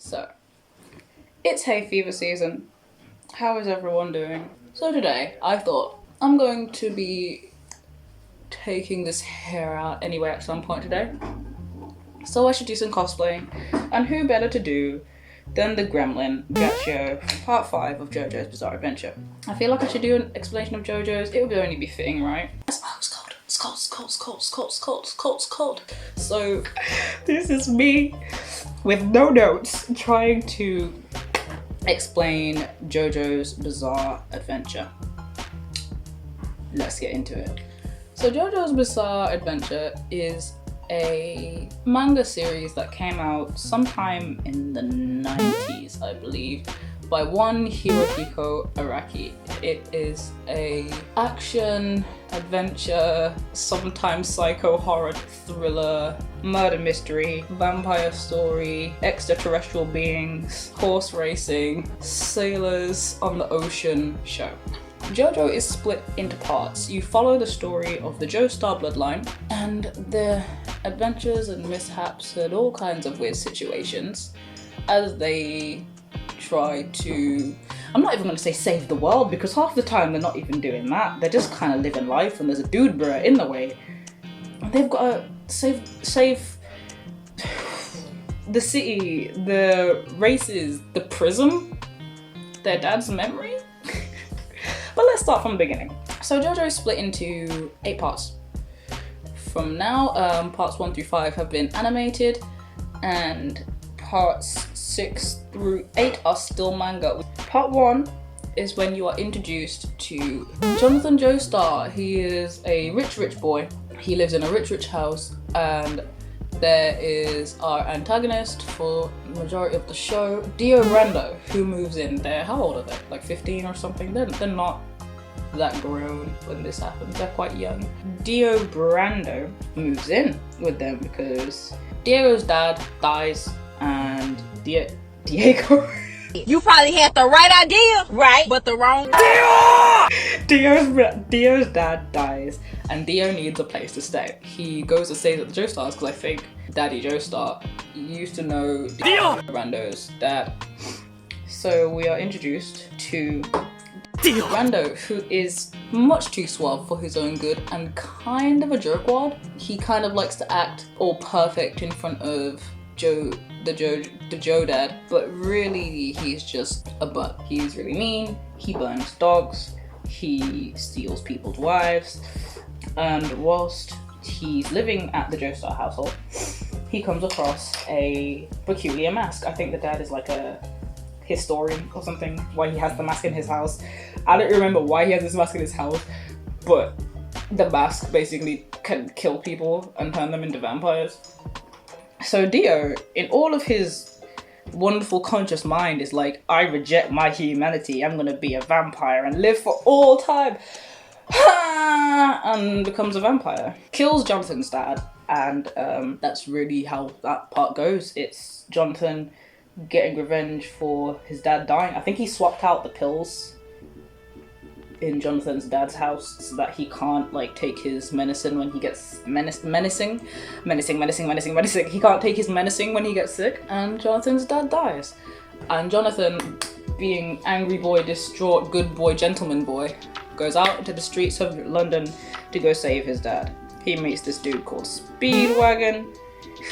So, it's hay fever season. How is everyone doing? So today, I thought I'm going to be taking this hair out anyway at some point today. So I should do some cosplaying. And who better to do than the gremlin, Ghaccio, part 5 of JoJo's Bizarre Adventure. I feel like I should do an explanation of JoJo's. It would only be fitting, right? Oh, it's cold. It's cold, it's cold, it's cold, it's cold, it's cold, it's cold, it's cold. So, this is me with no notes trying to explain JoJo's Bizarre Adventure. Let's get into it. So JoJo's Bizarre Adventure is a manga series that came out sometime in the 90s, I believe, by one Hirohiko Araki. It is a action, adventure, sometimes psycho horror thriller, murder mystery, vampire story, extraterrestrial beings, horse racing, sailors on the ocean show. JoJo is split into parts. You follow the story of the Joestar bloodline and their adventures and mishaps and all kinds of weird situations as they try to, I'm not even going to say save the world, because half the time they're not even doing that. They're just kind of living life and there's a dude bruh in the way. And they've got to save the city, the races, the prism, their dad's memory. But let's start from the beginning. So JoJo is split into 8 parts. From now, parts 1 through 5 have been animated, and parts 6 through 8 are still manga. Part 1 is when you are introduced to Jonathan Joestar. He is a rich boy. He lives in a rich house, and there is our antagonist for the majority of the show, Dio Brando, who moves in there. How old are they? Like 15 or something? They're not that grown when this happens. They're quite young. Dio Brando moves in with them because Diego's dad dies and Diego You probably had the right idea, right? But the wrong Dio's dad dies and Dio needs a place to stay. He goes and stays at the Joestars because I think Daddy Joestar used to know Dio Brando's dad. So we are introduced to Dio Brando, who is much too suave for his own good and kind of a jerkwad. He kind of likes to act all perfect in front of the Joe dad, but really he's just a butt. He's really mean, he burns dogs, he steals people's wives, and whilst he's living at the Joestar household, he comes across a peculiar mask. I think the dad is like a historian or something, why he has the mask in his house. I don't remember why he has this mask in his house, but the mask basically can kill people and turn them into vampires. So Dio, in all of his wonderful conscious mind, is like, I reject my humanity, I'm gonna be a vampire and live for all time. And becomes a vampire. Kills Jonathan's dad, and that's really how that part goes. It's Jonathan getting revenge for his dad dying. I think he swapped out the pills in Jonathan's dad's house so that he can't like take his medicine when he gets menacing. He can't take his menacing when he gets sick, and Jonathan's dad dies. And Jonathan, being angry boy, distraught, good boy, gentleman boy, goes out into the streets of London to go save his dad. He meets this dude called Speedwagon,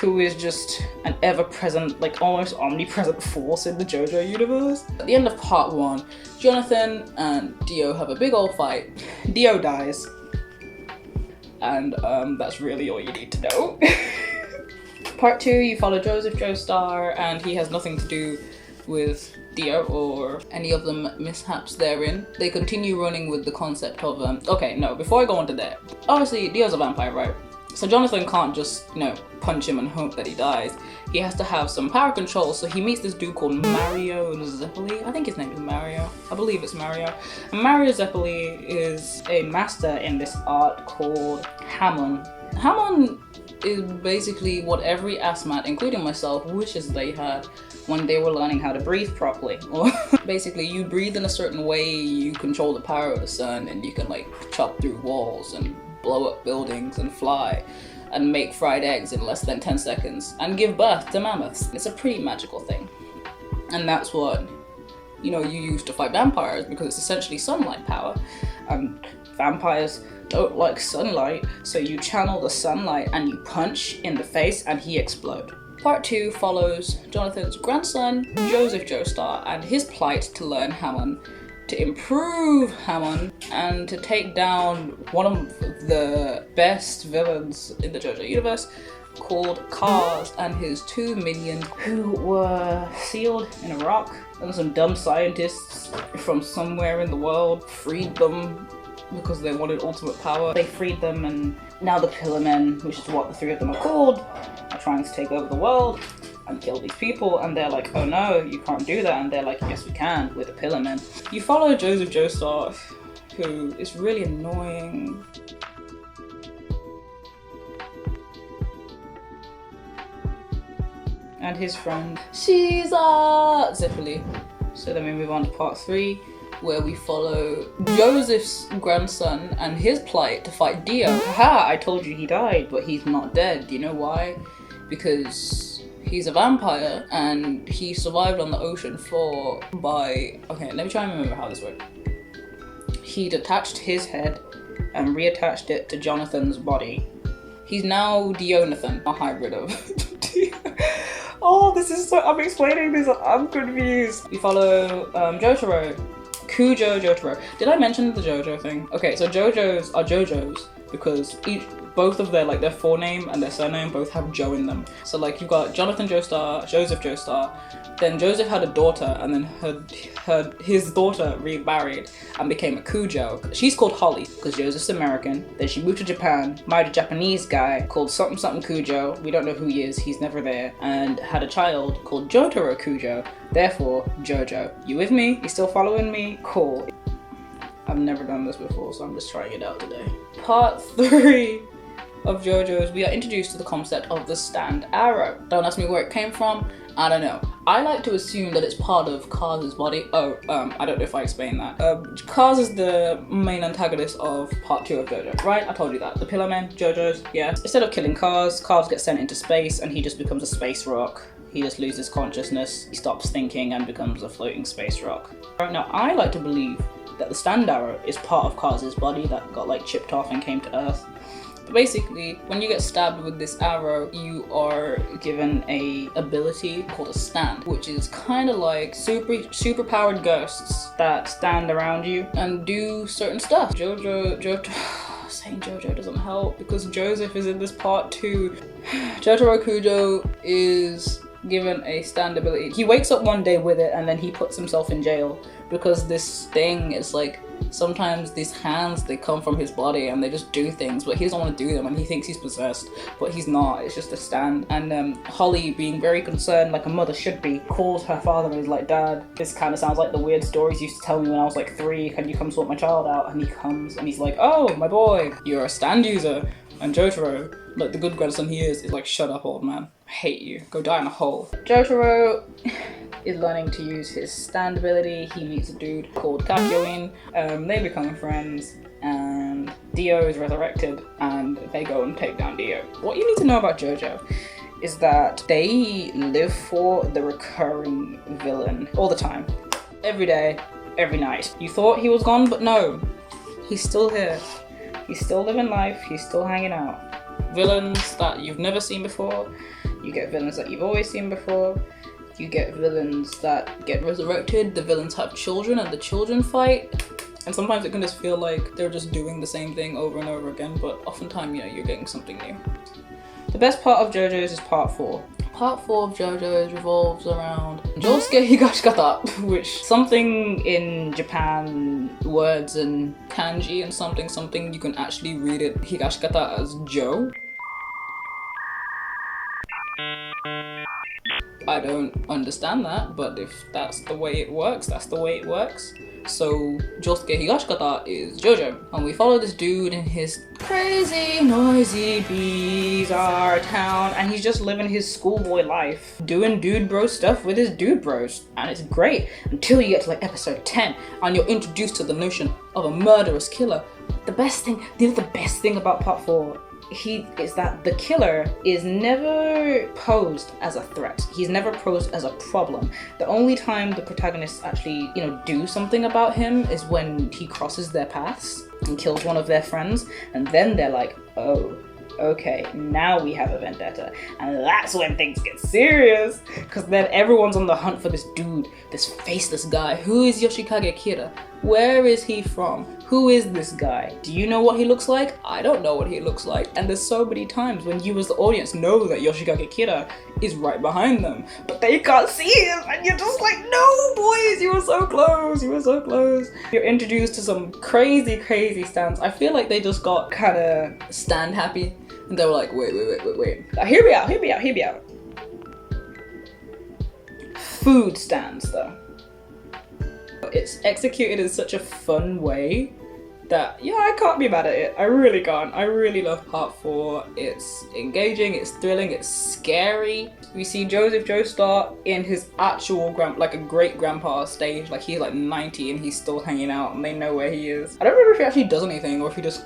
who is just an ever-present, like almost omnipresent force in the JoJo universe. At the end of part 1, Jonathan and Dio have a big old fight. Dio dies, and that's really all you need to know. Part 2, you follow Joseph Joestar, and he has nothing to do with Dio or any of the mishaps therein. They continue running with the concept of, okay, no, before I go on to that, obviously Dio's a vampire, right? So Jonathan can't just, punch him and hope that he dies. He has to have some power control, so he meets this dude called Mario Zeppeli. I think his name is Mario. I believe it's Mario. And Mario Zeppeli is a master in this art called Hamon. Hamon is basically what every asthmat, including myself, wishes they had when they were learning how to breathe properly. Or basically, you breathe in a certain way, you control the power of the sun, and you can like chop through walls and blow up buildings and fly and make fried eggs in less than 10 seconds and give birth to mammoths. It's a pretty magical thing. And that's what, you know, you use to fight vampires, because it's essentially sunlight power. And vampires don't like sunlight, so you channel the sunlight and you punch in the face and he explodes. Part 2 follows Jonathan's grandson, Joseph Joestar, and his plight to learn Hammond, to improve Hammond, and to take down one of the best villains in the JoJo universe, called Kaz, and his 2 minions, who were sealed in a rock, and some dumb scientists from somewhere in the world freed them because they wanted ultimate power. They freed them, and now the Pillar Men, which is what the 3 of them are called, are trying to take over the world and kill these people, and they're like, oh no, you can't do that, and they're like, yes we can, with the Pillar Men. You follow Joseph Joestar, who is really annoying. And his friend, Caesar Zipperly. So then we move on to part 3, where we follow Joseph's grandson and his plight to fight Dio. Haha, I told you he died, but he's not dead. Do you know why? Because he's a vampire and he survived on the ocean floor by... Okay, let me try and remember how this worked. He detached his head and reattached it to Jonathan's body. He's now Dionathan, a hybrid of... Oh, this is so... I'm explaining this, I'm confused. We follow Jotaro. Kujo Jotaro. Did I mention the JoJo thing? Okay, so JoJos are JoJos because both of their forename and their surname both have Joe in them. So like you've got Jonathan Joestar, Joseph Joestar, then Joseph had a daughter, and then his daughter remarried and became a Kujo. She's called Holly because Joseph's American. Then she moved to Japan, married a Japanese guy called something something Kujo. We don't know who he is, he's never there, and had a child called Jotaro Kujo. Therefore, JoJo. You with me? You still following me? Cool. I've never done this before, so I'm just trying it out today. Part 3 of JoJo's, we are introduced to the concept of the stand arrow. Don't ask me where it came from, I don't know. I like to assume that it's part of Kaz's body. I don't know if I explained that. Kaz is the main antagonist of part 2 of JoJo, right? I told you that. The Pillar Men, JoJo's, yeah. Instead of killing Kaz gets sent into space and he just becomes a space rock. He just loses consciousness, he stops thinking and becomes a floating space rock. Now, I like to believe that the stand arrow is part of Kaz's body that got like chipped off and came to Earth. But basically, when you get stabbed with this arrow, you are given a ability called a stand, which is kind of like super powered ghosts that stand around you and do certain stuff. Saying JoJo doesn't help because Joseph is in this part too. Jotaro Kujo is given a stand ability. He wakes up one day with it and then he puts himself in jail because this thing is like, sometimes these hands, they come from his body and they just do things, but he doesn't want to do them and he thinks he's possessed, but he's not. It's just a stand. And Holly, being very concerned like a mother should be, calls her father and is like, Dad, this kind of sounds like the weird stories you used to tell me when I was like 3. Can you come sort my child out? And he comes and he's like, oh, my boy, you're a stand user. And Jotaro, like the good grandson he is like, shut up, old man. I hate you. Go die in a hole. Jotaro is learning to use his stand ability. He meets a dude called Ghaccio. They become friends, and Dio is resurrected, and they go and take down Dio. What you need to know about JoJo is that they live for the recurring villain all the time. Every day, every night. You thought he was gone, but no. He's still here. He's still living life, he's still hanging out. Villains that you've never seen before, you get villains that you've always seen before, you get villains that get resurrected, the villains have children and the children fight. And sometimes it can just feel like they're just doing the same thing over and over again, but oftentimes, you know, you're getting something new. The best part of JoJo's is part 4. Part 4 of JoJo's revolves around Josuke Higashikata, which something in Japan words and kanji and something you can actually read it Higashikata as Joe. I don't understand that, but if that's the way it works, that's the way it works. So Josuke Higashikata is JoJo, and we follow this dude in his crazy, noisy, bizarre town, and he's just living his schoolboy life, doing dude bro stuff with his dude bros, and it's great until you get to like episode 10, and you're introduced to the notion of a murderous killer. The best thing about part 4 is that the killer is never posed as a threat. He's never posed as a problem. The only time the protagonists actually, you know, do something about him is when he crosses their paths and kills one of their friends, and then they're like, oh, okay, now we have a vendetta. And that's when things get serious, because then everyone's on the hunt for this dude, this faceless guy. Who is Yoshikage Kira? Where is he from? Who is this guy? Do you know what he looks like? I don't know what he looks like. And there's so many times when you as the audience know that Yoshikage Kira is right behind them, but they can't see him, and you're just like, no, boys, you were so close, you were so close. You're introduced to some crazy, crazy stands. I feel like they just got kind of stand happy, and they were like, wait. Hear me out. Food stands, though. It's executed in such a fun way that, yeah, I can't be mad at it. I really can't. I really love part 4. It's engaging, it's thrilling, it's scary. We see Joseph Joestar in his actual like a great grandpa stage. Like, he's like 90 and he's still hanging out and they know where he is. I don't remember if he actually does anything or if he just...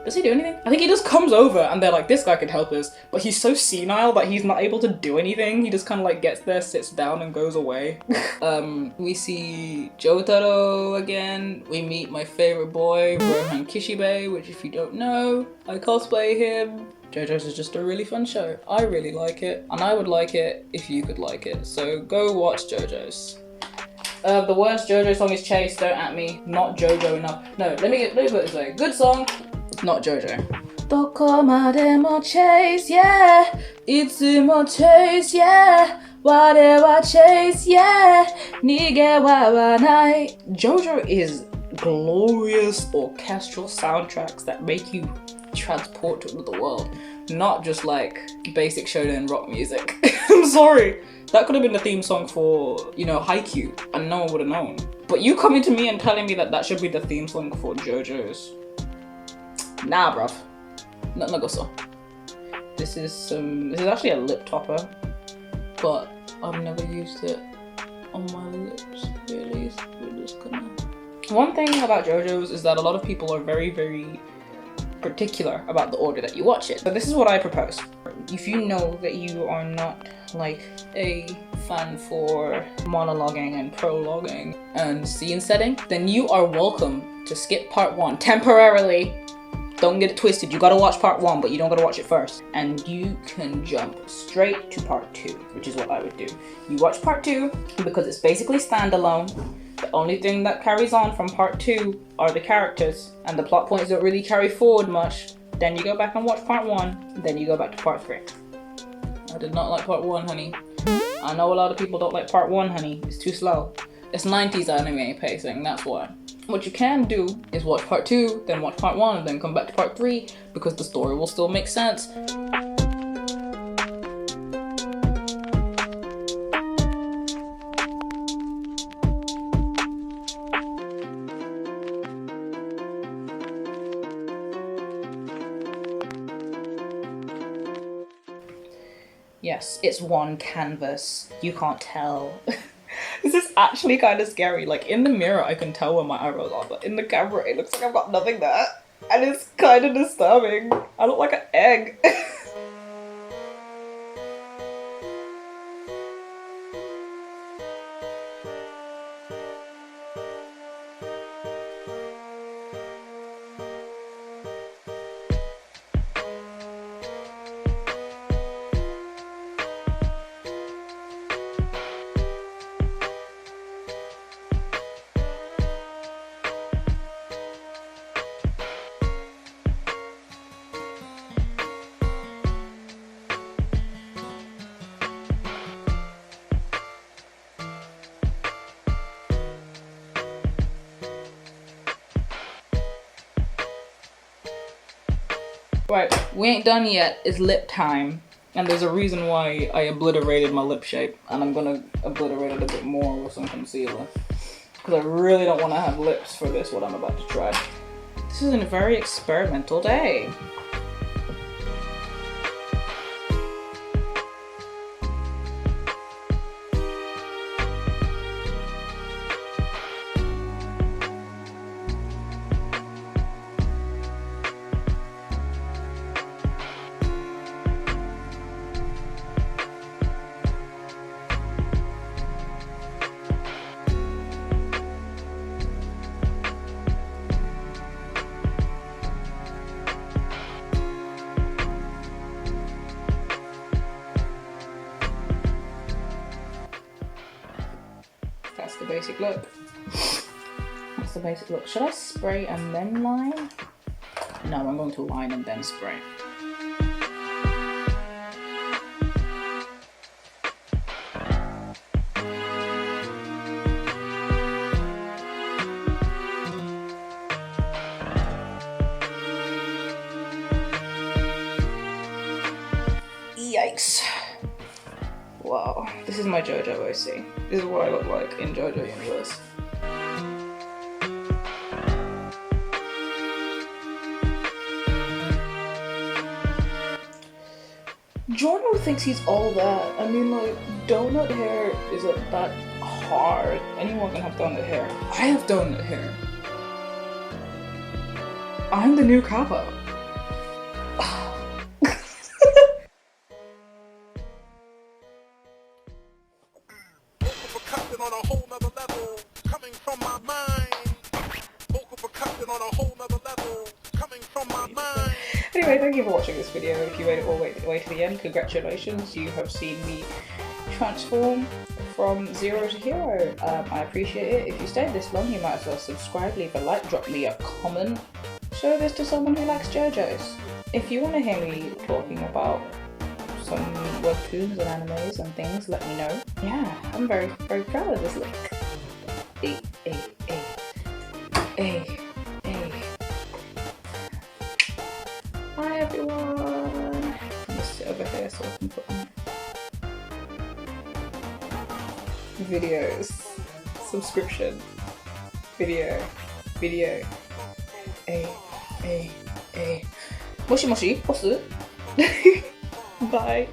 Does he do anything? I think he just comes over and they're like, this guy could help us. But he's so senile that he's not able to do anything. He just kind of like gets there, sits down and goes away. We see Jotaro again. We meet my favorite boy, Rohan Kishibe, which if you don't know, I cosplay him. JoJo's is just a really fun show. I really like it. And I would like it if you could like it. So go watch JoJo's. The worst JoJo song is Chase, don't at me. Not JoJo enough. No, let me put it this way. Good song. Not JoJo. Dokomademo chase, yeah. Itsumo chase, yeah. Warewa chase, yeah. Nigewa wa nai. JoJo is glorious orchestral soundtracks that make you transport to another world. Not just like basic shonen rock music. I'm sorry. That could have been the theme song for, you know, Haikyuu, and no one would have known. But you coming to me and telling me that that should be the theme song for JoJo's. Nah, bruv. Not Nagoso. This is actually a lip topper, but I've never used it on my lips, really. So we're just gonna... One thing about JoJo's is that a lot of people are very, very particular about the order that you watch it. So this is what I propose. If you know that you are not like a fan for monologuing and prologuing and scene setting, then you are welcome to skip part 1 temporarily. Don't get it twisted, you gotta watch part 1, but you don't gotta watch it first. And you can jump straight to part 2, which is what I would do. You watch part 2 because it's basically standalone. The only thing that carries on from part 2 are the characters, and the plot points don't really carry forward much. Then you go back and watch part 1, then you go back to part 3. I did not like part 1, honey. I know a lot of people don't like part 1, honey. It's too slow. It's 90s anime pacing, that's why. What you can do is watch part 2, then watch part 1, and then come back to part 3, because the story will still make sense. Yes, it's one canvas. You can't tell. This is actually kind of scary. Like, in the mirror I can tell where my eyebrows are, but in the camera it looks like I've got nothing there. And it's kind of disturbing. I look like an egg. Right, we ain't done yet. It's lip time. And there's a reason why I obliterated my lip shape. And I'm gonna obliterate it a bit more with some concealer. Because I really don't want to have lips for this, what I'm about to try. This is a very experimental day. basic look. That's the basic look. Should I spray and then line? No, I'm going to line and then spray. Yikes. Wow, this is my JoJo OC. This is what I look like in JoJo universe. Jordan thinks he's all that. I mean, like, donut hair isn't that hard. Anyone can have donut hair. I have donut hair. I'm the new Kappa. On a whole nother level, coming from my mind. Vocal percussion on a whole nother level, coming from my mind. Anyway, thank you for watching this video. If you made it all the way to the end, congratulations. You have seen me transform from 0 to hero. I appreciate it. If you stayed this long, you might as well subscribe, leave a like, drop me a comment. Show this to someone who likes JoJo's. If you want to hear me talking about some webtoons and animes and things, let me know. Yeah, I'm very, very proud of this look. Hey. Hi everyone. I'm gonna sit over here so I can put on videos, subscription, video. Moshi moshi, boss. Bye.